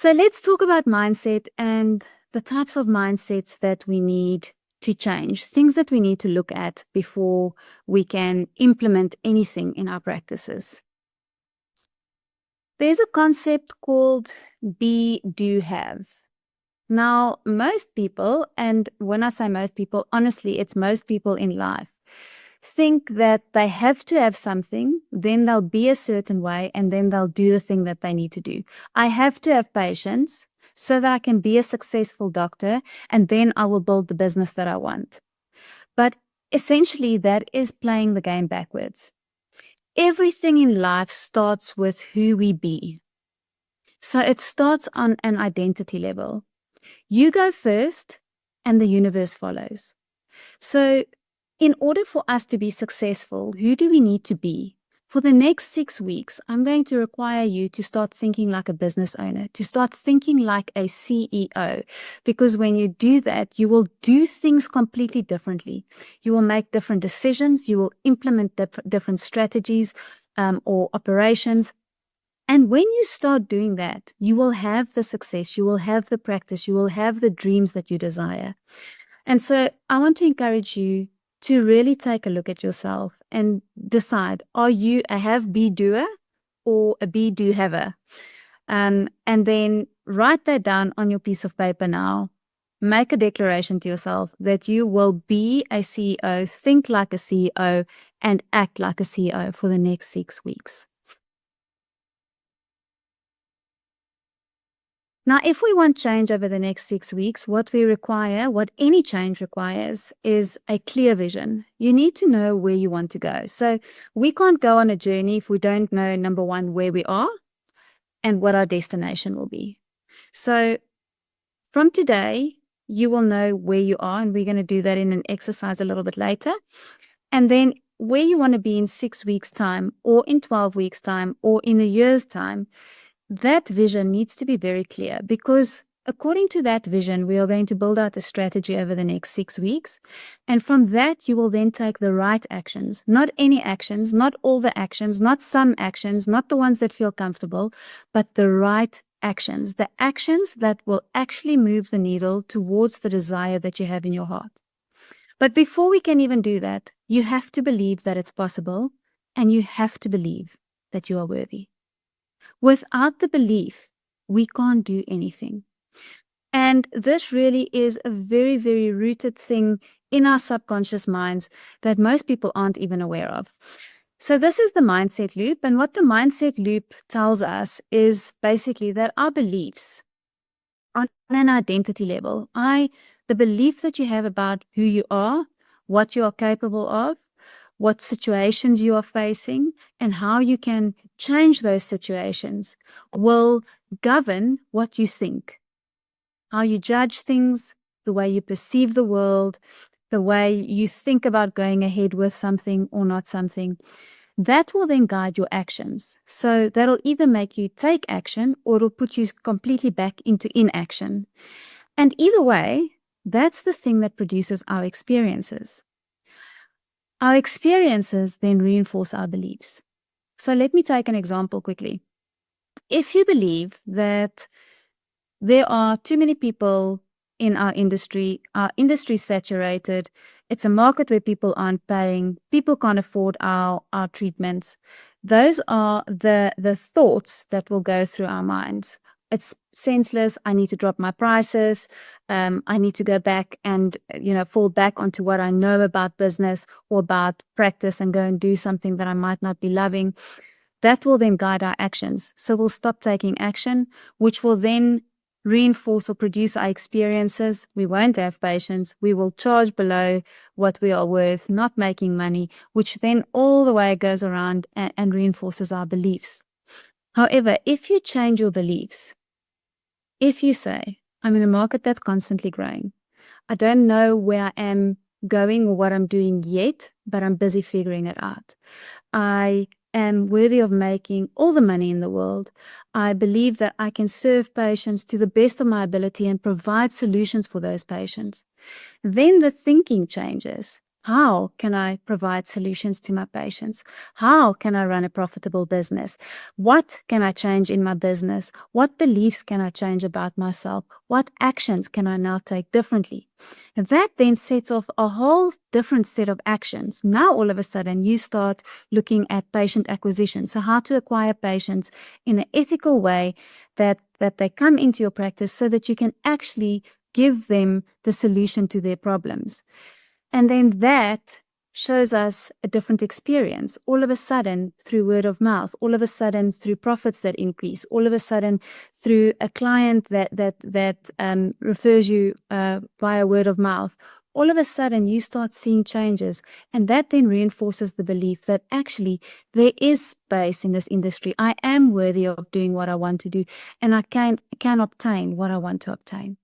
So let's talk about mindset and the types of mindsets that we need to change, things that we need to look at before we can implement anything in our practices. There's a concept called be, do, have. Now, most people, and when I say most people, honestly, it's most people in life, think that they have to have something, then they'll be a certain way, and then they'll do the thing that they need to do. I have to have patience so that I can be a successful doctor, and then I will build the business that I want. But essentially, that is playing the game backwards. Everything in life starts with who we be. So it starts on an identity level. You go first, and the universe follows. So in order for us to be successful, who do we need to be? For the next 6 weeks, I'm going to require you to start thinking like a business owner, to start thinking like a CEO, because when you do that, you will do things completely differently. You will make different decisions, you will implement different strategies or operations. And when you start doing that, you will have the success, you will have the practice, you will have the dreams that you desire. And so I want to encourage you to really take a look at yourself and decide, are you a have-be-doer or a be-do-haver? And then write that down on your piece of paper now. Make a declaration to yourself that you will be a CEO, think like a CEO, and act like a CEO for the next 6 weeks. Now, if we want change over the next 6 weeks, what we require, what any change requires, is a clear vision. You need to know where you want to go. So we can't go on a journey if we don't know, number one, where we are and what our destination will be. So from today, you will know where you are, and we're going to do that in an exercise a little bit later. And then where you want to be in 6 weeks' time, or in 12 weeks' time, or in a year's time. That vision needs to be very clear, because according to that vision, we are going to build out a strategy over the next 6 weeks. And from that, you will then take the right actions, not any actions, not all the actions, not some actions, not the ones that feel comfortable, but the right actions, the actions that will actually move the needle towards the desire that you have in your heart. But before we can even do that, you have to believe that it's possible, and you have to believe that you are worthy. Without the belief, we can't do anything. And this really is a very, very rooted thing in our subconscious minds that most people aren't even aware of. So this is the mindset loop. And what the mindset loop tells us is basically that our beliefs on an identity level, the belief that you have about who you are, what you are capable of, what situations you are facing, and how you can change those situations will govern what you think, how you judge things, the way you perceive the world, the way you think about going ahead with something or not something. That will then guide your actions. So that'll either make you take action, or it'll put you completely back into inaction. And either way, that's the thing that produces our experiences. Our experiences then reinforce our beliefs. So let me take an example quickly. If you believe that there are too many people in our industry saturated, it's a market where people aren't paying, people can't afford our treatments, those are the thoughts that will go through our minds. It's senseless. I need to drop my prices. I need to go back and, fall back onto what I know about business or about practice and go and do something that I might not be loving. That will then guide our actions. So we'll stop taking action, which will then reinforce or produce our experiences. We won't have patience. We will charge below what we are worth, not making money, which then all the way goes around and reinforces our beliefs. However, if you change your beliefs, if you say, I'm in a market that's constantly growing, I don't know where I am going or what I'm doing yet, but I'm busy figuring it out. I am worthy of making all the money in the world. I believe that I can serve patients to the best of my ability and provide solutions for those patients. Then the thinking changes. How can I provide solutions to my patients? How can I run a profitable business? What can I change in my business? What beliefs can I change about myself? What actions can I now take differently? And that then sets off a whole different set of actions. Now, all of a sudden, you start looking at patient acquisition. So, how to acquire patients in an ethical way that they come into your practice so that you can actually give them the solution to their problems. And then that shows us a different experience. All of a sudden, through word of mouth, all of a sudden, through profits that increase, all of a sudden, through a client that refers you via word of mouth, all of a sudden you start seeing changes. And that then reinforces the belief that actually there is space in this industry. I am worthy of doing what I want to do, and I can obtain what I want to obtain.